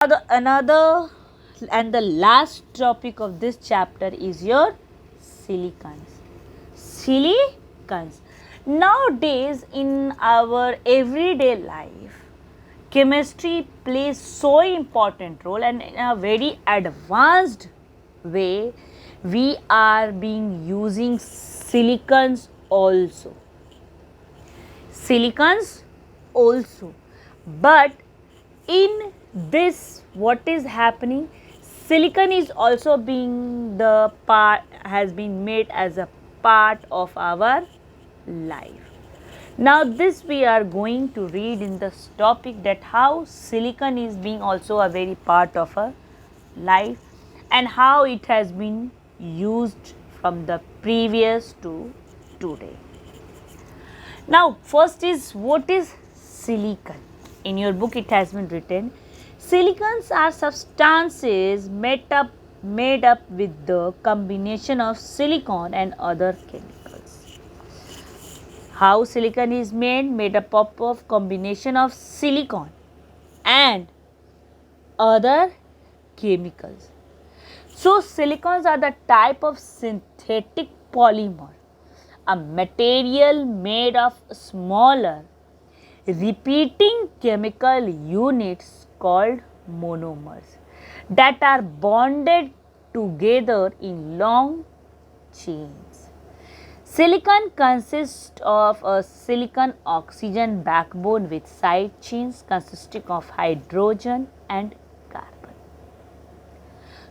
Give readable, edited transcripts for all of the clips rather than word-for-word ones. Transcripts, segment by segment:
Another and the last topic of this chapter is your silicons. Silicons. Nowadays, in our everyday life, chemistry plays so important role, and in a very advanced way, we are being using silicons also. Silicons also, but in this what is happening, silicon is also being the part, has been made as a part of our life. Now this we are going to read in this topic, that how silicon is being also a very part of a life and how it has been used from the previous to today. Now first is, what is silicon? In your book it has been written, silicons are substances made up with the combination of silicon and other chemicals. How silicon is made up of combination of silicon and other chemicals. So silicons are the type of synthetic polymer, a material made of smaller repeating chemical units called monomers that are bonded together in long chains. Silicon consists of a silicon oxygen backbone with side chains consisting of hydrogen and carbon.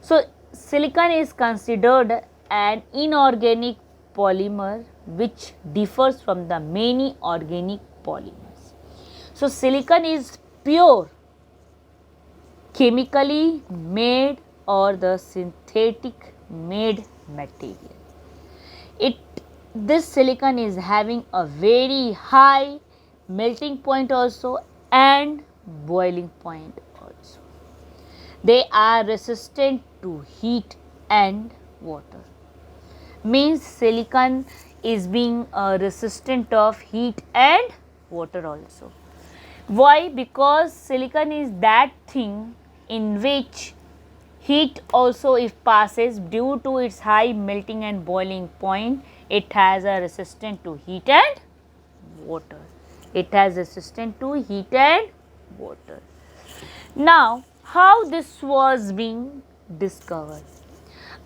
So silicon is considered an inorganic polymer which differs from the many organic polymers. So silicon is pure chemically made or the synthetic made material. This silicon is having a very high melting point also and boiling point also. They are resistant to heat and water. Means silicon is being resistant of heat and water also. Why? Because silicon is that thing in which heat also, if passes, due to its high melting and boiling point, it has a resistance to heat and water. It has resistance to heat and water. Now, how this was being discovered?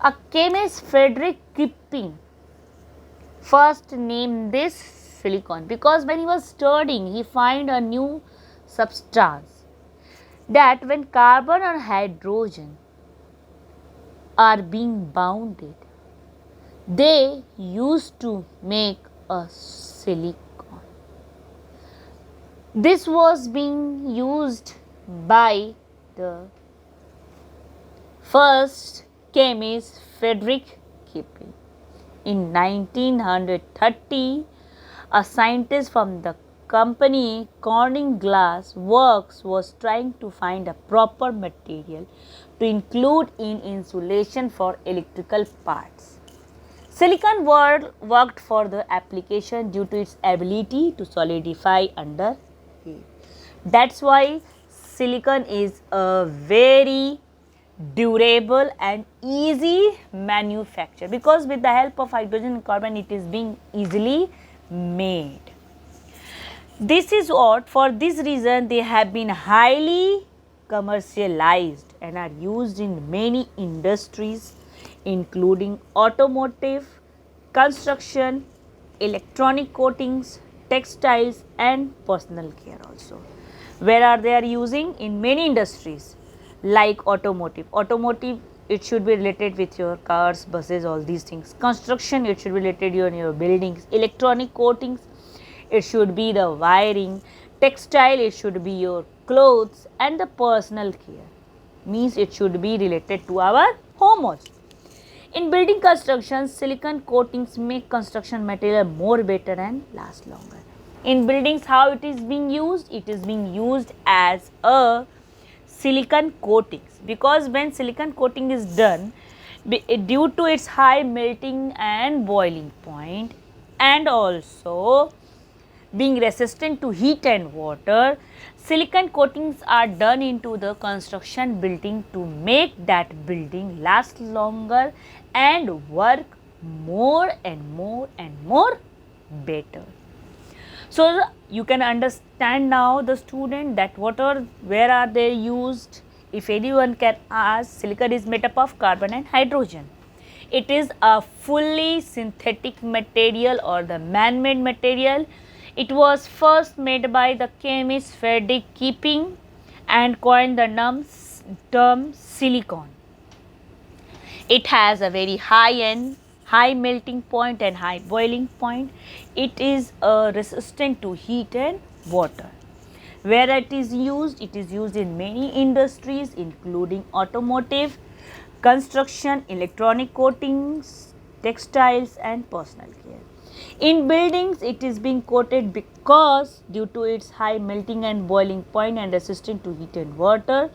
A chemist, Frederick Kipping, first named this silicon because when he was studying, he find a new substance that when carbon or hydrogen are being bounded, they used to make a silicon. This was being used by the first chemist Frederick Kipping. In 1930, a scientist from the company Corning Glass Works was trying to find a proper material to include in insulation for electrical parts. Silicon worked for the application due to its ability to solidify under heat. That's why silicon is a very durable and easy manufacture, because with the help of hydrogen and carbon it is being easily made. This is what, for this reason they have been highly commercialized and are used in many industries including automotive, construction, electronic coatings, textiles and personal care also. Where are they are using? In many industries like automotive. Automotive, it should be related with your cars, buses, all these things. Construction, it should be related to your buildings. Electronic coatings, it should be the wiring. Textile, it should be your clothes, and the personal care means it should be related to our home also. In building construction, silicon coatings make construction material more better and last longer. In buildings, how it is being used? It is being used as a silicon coatings, because when silicon coating is done, due to its high melting and boiling point, and also being resistant to heat and water. Silicon coatings are done into the construction building to make that building last longer and work more and more and more better. So you can understand now the student that where are they used. If anyone can ask, silicon is made up of carbon and hydrogen. It is a fully synthetic material or the man-made material. It was first made by the chemist Frederick Keeping and coined the term silicon. It has a very high melting point and high boiling point. It is resistant to heat and water. Where it is used in many industries including automotive, construction, electronic coatings, textiles and personal care. In buildings, it is being coated because due to its high melting and boiling point and resistant to heat and water,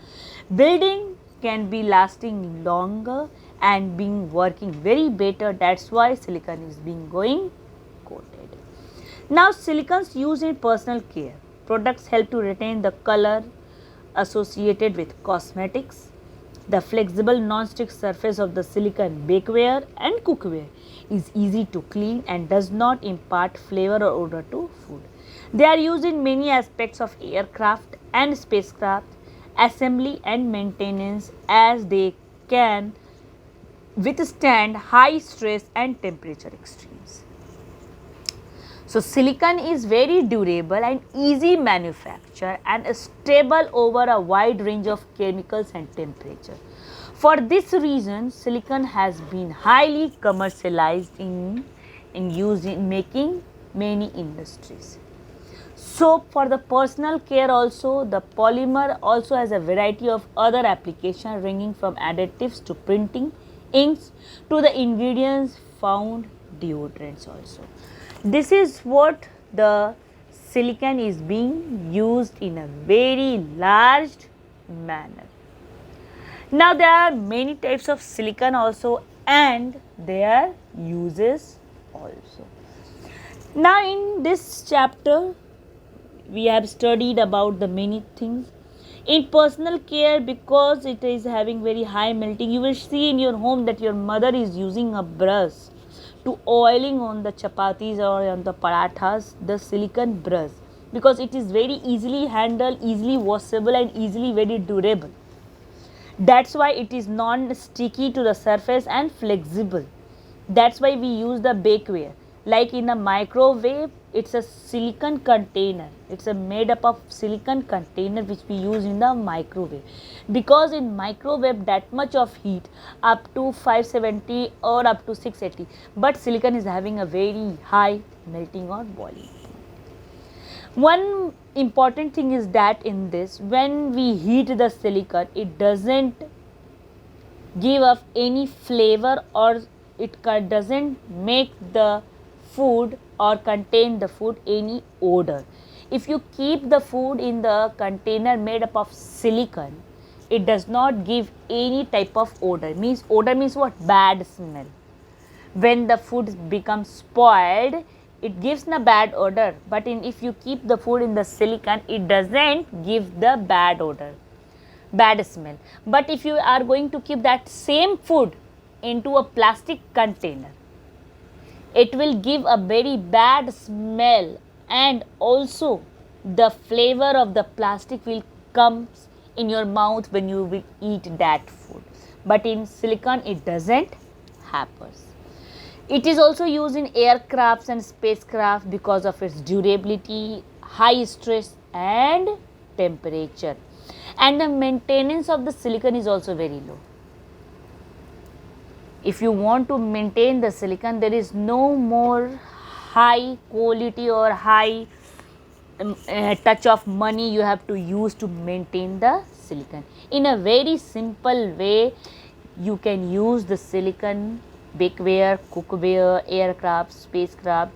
building can be lasting longer and being working very better. That's why silicon is being going coated. Now, silicons used in personal care products help to retain the color associated with cosmetics. The flexible non-stick surface of the silicon bakeware and cookware is easy to clean and does not impart flavor or odor to food. They are used in many aspects of aircraft and spacecraft assembly and maintenance as they can withstand high stress and temperature extremes. So, silicon is very durable and easy manufacture and stable over a wide range of chemicals and temperature. For this reason, silicon has been highly commercialized in use in making many industries. Soap for the personal care also, the polymer also has a variety of other applications ranging from additives to printing, inks to the ingredients found deodorants also. This is what the silicon is being used in a very large manner. Now there are many types of silicon also and their uses also. Now in this chapter we have studied about the many things. In personal care, because it is having very high melting, you will see in your home that your mother is using a brush to oiling on the chapatis or on the parathas, the silicon brush, because it is very easily handled, easily washable and easily very durable. That's why it is non-sticky to the surface and flexible. That's why we use the bakeware. Like in a microwave, it's a silicon container. It's a made up of silicon container which we use in the microwave. Because in microwave that much of heat up to 570 or up to 680. But silicon is having a very high melting or boiling. One important thing is that in this, when we heat the silicon, it doesn't give up any flavor or it doesn't make the food or contain the food any odor. If you keep the food in the container made up of silicon, it does not give any type of odor. Odor means what? Bad smell. When the food becomes spoiled, it gives a bad odor. But if you keep the food in the silicon, it doesn't give the bad odor, bad smell. But if you are going to keep that same food into a plastic container, it will give a very bad smell and also the flavor of the plastic will come in your mouth when you will eat that food. But in silicon it doesn't happen. It is also used in aircrafts and spacecraft because of its durability, high stress and temperature. And the maintenance of the silicon is also very low. If you want to maintain the silicon, there is no more high quality or high touch of money you have to use to maintain the silicon. In a very simple way, you can use the silicon bakeware, cookware, aircraft, spacecraft.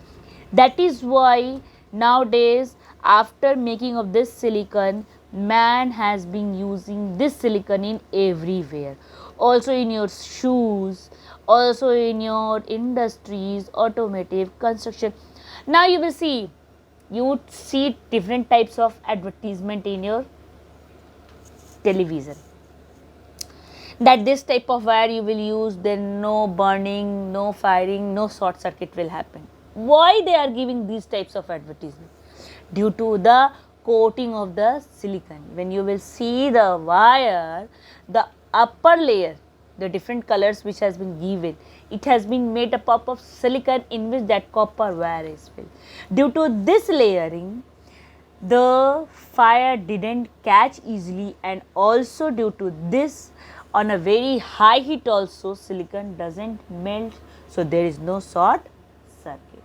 That is why nowadays, after making of this silicon, man has been using this silicon in everywhere. Also in your shoes, also in your industries, automotive, construction. Now you will see you would see different types of advertisement in your television, that this type of wire you will use, then no burning, no firing, no short circuit will happen. Why they are giving these types of advertisement? Due to the coating of the silicon. When you will see the wire, the upper layer, the different colors which has been given, it has been made up of silicon in which that copper wire is filled. Due to this layering, the fire didn't catch easily, and also due to this, on a very high heat also silicon doesn't melt, so there is no short circuit.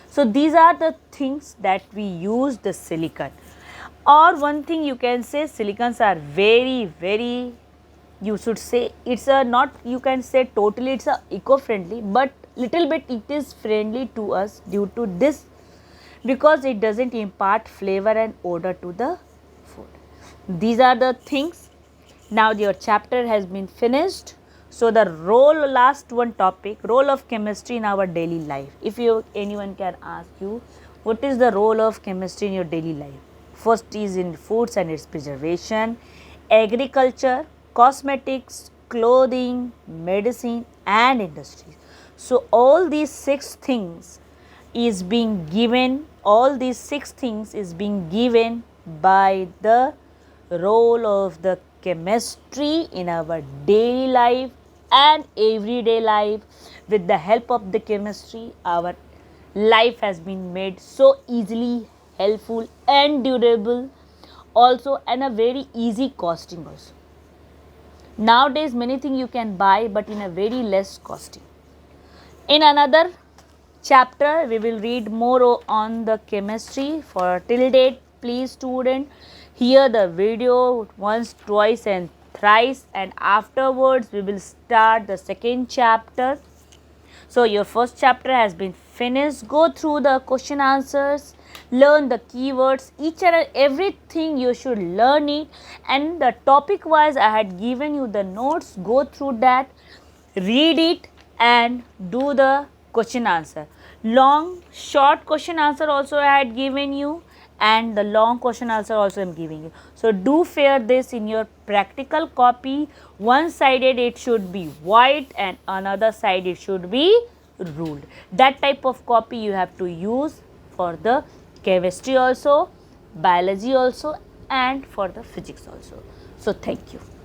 So these are the things that we use the silicon. Or one thing you can say, silicons are very, you should say it's a not, you can say totally it's a eco-friendly, but little bit it is friendly to us due to this, because it doesn't impart flavor and odor to the food. These are the things. Now your chapter has been finished. So the role, last one topic, role of chemistry in our daily life. If anyone can ask you, what is the role of chemistry in your daily life? First is in foods and its preservation, agriculture, cosmetics, clothing, medicine and industries. So all these 6 things is being given, all these 6 things is being given by the role of the chemistry in our daily life and everyday life. With the help of the chemistry, our life has been made so easily helpful and durable also, and a very easy costing also. Nowadays many things you can buy, but in a very less costing. In another chapter we will read more on the chemistry. For till date, please student, hear the video once, twice and thrice, and afterwards we will start the second chapter. So your first chapter has been finished. Go through the question answers, learn the keywords, each and everything you should learn it, and the topic wise I had given you the notes. Go through that, read it and do the question answer. Long, short question answer also I had given you, and the long question answer also I am giving you. So do fare this in your practical copy. One sided it should be white and another side it should be ruled. That type of copy you have to use for the chemistry also, biology also and for the physics also. So thank you.